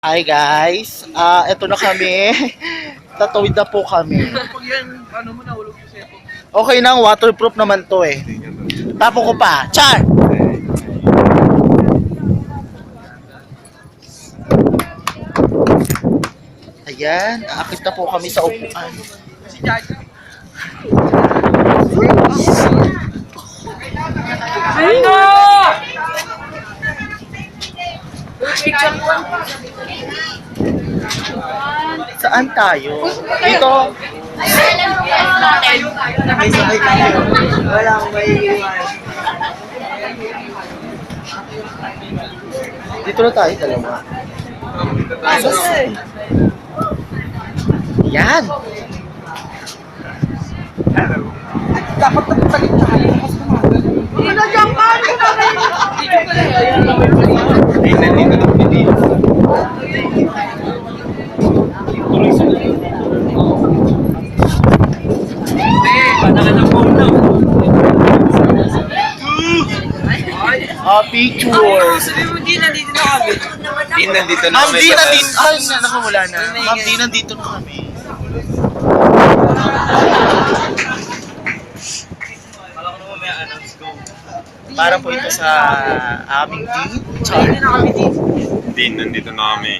Hi guys, eto na kami. Tatawid na po kami. Pag yan, ano mo na, hulog yung sepo. Okay na, waterproof naman to eh. Tapo ko pa. Char! Ayan, aakit na po kami sa upuan. Si Jaja. Ano? Saan tayo? Dito. Walang may iwan. Dito na tayo, dalawa. Yan. Dapat nagtalit na kayo. Inadyang ka! Picture. Sabi mo, di nandito na kami. Di nandito na Ma'am kami Di, sa nandito. Ay, nakamula na. Ma'am Di, nandito na kami. Para po ito sa aming team. Char. Nandito na kami dito. Di nandito na kami.